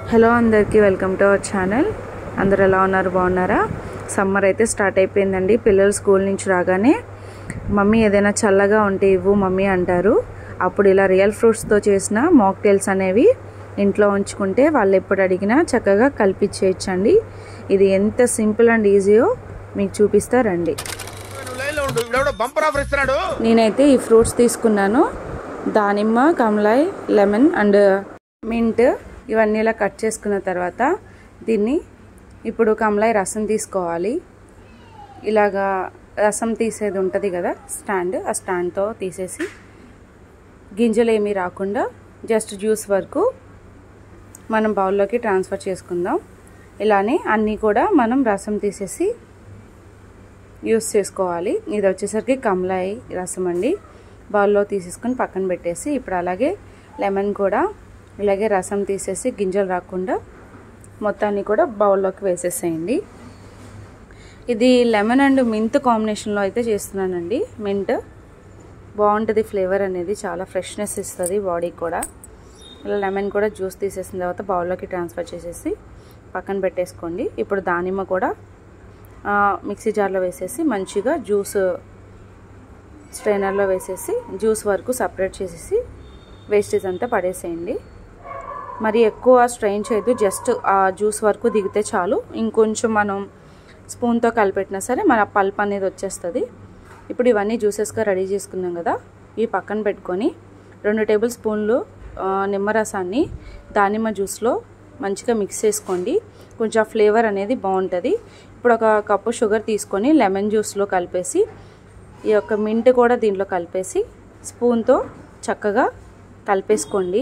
Hello అందరికీ welcome to our channel. అందరు ఎలా ఉన్నారు, బాగున్నారా? సమ్మర్ అయితే స్టార్ట్ అయిపోయిందండి. పిల్లలు స్కూల్ నుంచి రాగానే మమ్మీ ఏదైనా చల్లగా ఉంటే ఇవ్వు మమ్మీ అంటారు. అప్పుడు ఇలా రియల్ ఫ్రూట్స్తో చేసిన మాక్టైల్స్ అనేవి ఇంట్లో ఉంచుకుంటే వాళ్ళు ఎప్పుడు అడిగినా చక్కగా కల్పించేయచ్చండి. ఇది ఎంత సింపుల్ అండ్ ఈజీయో మీకు చూపిస్తారండి. నేనైతే ఈ ఫ్రూట్స్ తీసుకున్నాను. దానిమ్మ, కమలాయ్, లెమన్ అండ్ మింట్ ఇవన్నీ ఇలా కట్ చేసుకున్న తర్వాత దీన్ని ఇప్పుడు కమలాయ్ రసం తీసుకోవాలి. ఇలాగా రసం తీసేది ఉంటుంది కదా స్టాండ్, ఆ స్టాండ్తో తీసేసి గింజలు ఏమీ రాకుండా జస్ట్ జ్యూస్ వరకు మనం బౌల్లోకి ట్రాన్స్ఫర్ చేసుకుందాం. ఇలానే అన్నీ కూడా మనం రసం తీసేసి యూస్ చేసుకోవాలి. ఇది వచ్చేసరికి కమలాయ్ రసం అండి. బౌల్లో తీసేసుకొని పక్కన పెట్టేసి ఇప్పుడు అలాగే లెమన్ కూడా ఇలాగే రసం తీసేసి గింజలు రాకుండా మొత్తాన్ని కూడా బౌల్లోకి వేసేసేయండి. ఇది లెమన్ అండ్ మింట్ కాంబినేషన్లో అయితే చేస్తున్నానండి. మింట్ బాగుంటుంది, ఫ్లేవర్ అనేది చాలా ఫ్రెష్నెస్ ఇస్తుంది బాడీకి కూడా. ఇలా లెమన్ కూడా జ్యూస్ తీసేసిన తర్వాత బౌల్లోకి ట్రాన్స్ఫర్ చేసేసి పక్కన పెట్టేసుకోండి. ఇప్పుడు దానిమ్మ కూడా మిక్సీ జార్లో వేసేసి మంచిగా జ్యూస్ స్ట్రైనర్లో వేసేసి జ్యూస్ వరకు సపరేట్ చేసేసి వేస్టేజ్ అంతా పడేసేయండి. మరి ఎక్కువ స్ట్రెయిన్ చేయదు, జస్ట్ ఆ జ్యూస్ వరకు దిగితే చాలు. ఇంకొంచెం మనం స్పూన్తో కలిపెట్టినా సరే మన పల్ప్ అనేది వచ్చేస్తుంది. ఇప్పుడు ఇవన్నీ జ్యూసెస్గా రెడీ చేసుకున్నాం కదా, ఇవి పక్కన పెట్టుకొని 2 టేబుల్ స్పూన్లు నిమ్మరసాన్ని దానిమ్మ జ్యూస్లో మంచిగా మిక్స్ చేసుకోండి. కొంచెం ఫ్లేవర్ అనేది బాగుంటుంది. ఇప్పుడు 1 కప్పు షుగర్ తీసుకొని లెమన్ జ్యూస్లో కలిపేసి ఈ యొక్క మింట్ కూడా దీంట్లో కలిపేసి స్పూన్తో చక్కగా కలిపేసుకోండి.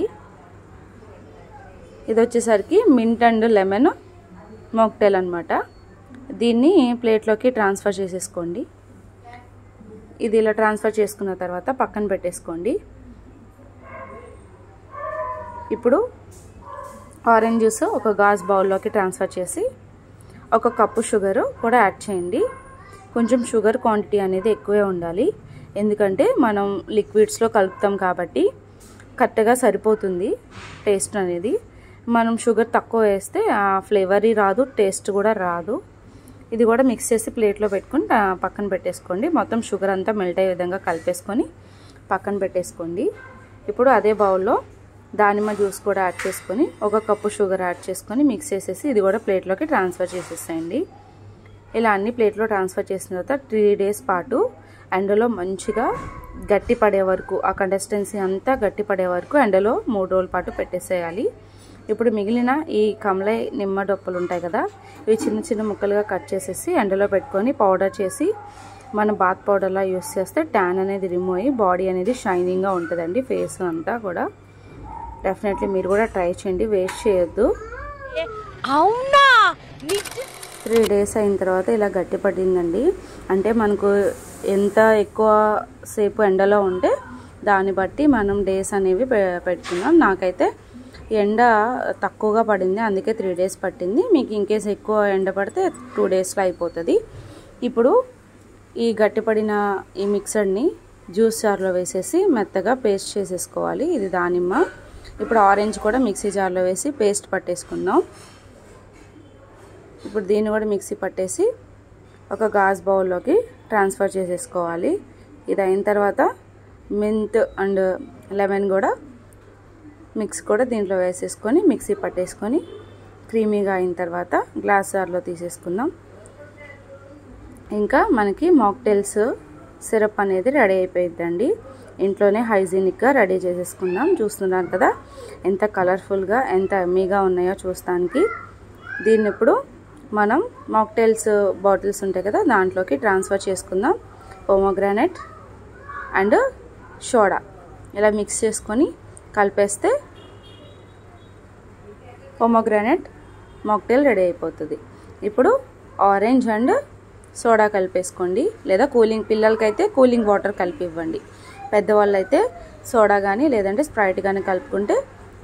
ఇది వచ్చేసరికి మింట్ అండ్ లెమన్ మాక్టైల్ అనమాట. దీన్ని ప్లేట్లోకి ట్రాన్స్ఫర్ చేసేసుకోండి. ఇది ఇలా ట్రాన్స్ఫర్ చేసుకున్న తర్వాత పక్కన పెట్టేసుకోండి. ఇప్పుడు ఆరెంజ్ జ్యూస్ ఒక గాజ్ బౌల్లోకి ట్రాన్స్ఫర్ చేసి 1 కప్పు షుగర్ కూడా యాడ్ చేయండి. కొంచెం షుగర్ క్వాంటిటీ అనేది ఎక్కువే ఉండాలి, ఎందుకంటే మనం లిక్విడ్స్లో కలుపుతాం కాబట్టి కరెక్ట్గా సరిపోతుంది టేస్ట్ అనేది. మనం షుగర్ తక్కువ వేస్తే ఆ ఫ్లేవరీ రాదు, టేస్ట్ కూడా రాదు. ఇది కూడా మిక్స్ చేసి ప్లేట్లో పెట్టుకుని పక్కన పెట్టేసుకోండి. మొత్తం షుగర్ అంతా మెల్ట్ అయ్యే విధంగా కలిపేసుకొని పక్కన పెట్టేసుకోండి. ఇప్పుడు అదే బౌల్లో దానిమ్మ జ్యూస్ కూడా యాడ్ చేసుకొని 1 కప్పు షుగర్ యాడ్ చేసుకొని మిక్స్ చేసేసి ఇది కూడా ప్లేట్లోకి ట్రాన్స్ఫర్ చేసేసేయండి. ఇలా అన్ని ప్లేట్లో ట్రాన్స్ఫర్ చేసిన తర్వాత 3 డేస్ పాటు ఎండలో మంచిగా గట్టి పడే వరకు, ఆ కన్సిస్టెన్సీ అంతా గట్టి పడే వరకు ఎండలో 3 రోజుల పాటు పెట్టేసేయాలి. ఇప్పుడు మిగిలిన ఈ కమలాయ్ నిమ్మ డొప్పలు ఉంటాయి కదా, ఇవి చిన్న చిన్న ముక్కలుగా కట్ చేసేసి ఎండలో పెట్టుకొని పౌడర్ చేసి మనం బాత్ పౌడర్లా యూస్ చేస్తే ట్యాన్ అనేది రిమూవ్ అయ్యి బాడీ అనేది షైనింగ్గా ఉంటుందండి. ఫేస్ అంతా కూడా డెఫినెట్లీ మీరు కూడా ట్రై చేయండి, వేస్ట్ చేయొద్దు. 3 డేస్ అయిన తర్వాత ఇలా గట్టి పడిందండి. అంటే మనకు ఎంత ఎక్కువ సేపు ఎండలో ఉంటే దాన్ని బట్టి మనం డేస్ అనేవి పెట్టుకున్నాం. నాకైతే ఎండ తక్కువగా పడింది, అందుకే 3 డేస్ పట్టింది. మీకు ఇన్కేస్ ఎక్కువ ఎండ పడితే 2 డేస్లో అయిపోతుంది. ఇప్పుడు ఈ గట్టిపడిన ఈ మిక్సర్ని జ్యూస్ జార్లో వేసేసి మెత్తగా పేస్ట్ చేసేసుకోవాలి. ఇది దానిమ్మ. ఇప్పుడు ఆరెంజ్ కూడా మిక్సీ జార్లో వేసి పేస్ట్ పట్టేసుకుందాం. ఇప్పుడు దీన్ని కూడా మిక్సీ పట్టేసి ఒక గాజ్ బౌల్లోకి ట్రాన్స్ఫర్ చేసేసుకోవాలి. ఇది అయిన తర్వాత మింట్ అండ్ లెమన్ కూడా మిక్స్ కూడా దీంట్లో వేసేసుకొని మిక్సీ పట్టేసుకొని క్రీమీగా అయిన తర్వాత గ్లాస్ జార్లో తీసేసుకుందాం. ఇంకా మనకి మాక్టైల్స్ సిరప్ అనేది రెడీ అయిపోయిద్దండి. ఇంట్లోనే హైజీనిక్గా రెడీ చేసేసుకుందాం. చూస్తున్నాను కదా ఎంత కలర్ఫుల్గా, ఎంత ఎమ్మీగా ఉన్నాయో చూస్తానికి. దీన్ని ఇప్పుడు మనం మాక్టైల్స్ బాటిల్స్ ఉంటాయి కదా దాంట్లోకి ట్రాన్స్ఫర్ చేసుకుందాం. పోమోగ్రానైట్ అండ్ సోడా ఇలా మిక్స్ చేసుకొని కలిపేస్తే పోమోగ్రానైట్ మాక్టైల్ రెడీ అయిపోతుంది. ఇప్పుడు ఆరెంజ్ అండ్ సోడా కలిపేసుకోండి, లేదా పిల్లలకైతే కూలింగ్ వాటర్ కలిపి ఇవ్వండి. పెద్దవాళ్ళు అయితే సోడా కానీ లేదంటే స్ప్రైట్ కానీ కలుపుకుంటే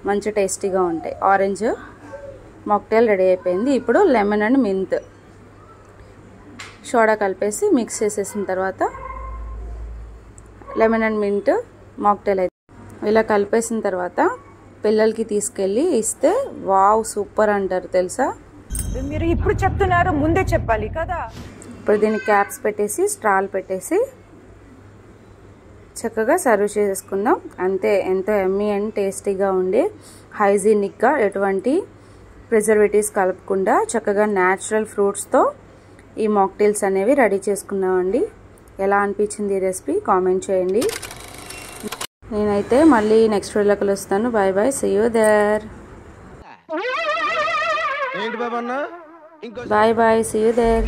మంచి టేస్టీగా ఉంటాయి. ఆరెంజ్ మాక్టైల్ రెడీ అయిపోయింది. ఇప్పుడు లెమన్ అండ్ మింట్ సోడా కలిపేసి మిక్స్ చేసేసిన తర్వాత లెమన్ అండ్ మింట్ మాక్టైల్ అయితే ఇలా కలిపేసిన తర్వాత పిల్లలకి తీసుకెళ్ళి ఇస్తే వావ్ సూపర్ అంటారు తెలుసా. మీరు ఇప్పుడు చెప్తున్నారు, ముందే చెప్పాలి కదా. ఇప్పుడు దీనికి క్యాప్స్ పెట్టేసి స్ట్రాల్ పెట్టేసి చక్కగా సర్వ్ చేసుకుందాం. అంతే, ఎంతో ఎమ్మీ అండ్ టేస్టీగా ఉండే హైజీనిక్గా ఎటువంటి ప్రిజర్వేటివ్స్ కలపకుండా చక్కగా న్యాచురల్ ఫ్రూట్స్తో ఈ మాక్టైల్స్ అనేవి రెడీ చేసుకున్నామండి. ఎలా అనిపించింది ఈ రెసిపీ కామెంట్ చేయండి. నేనైతే మళ్ళీ నెక్స్ట్ వీడియోలో కలుస్తాను. Bye bye, see you there. Bye bye, see you there.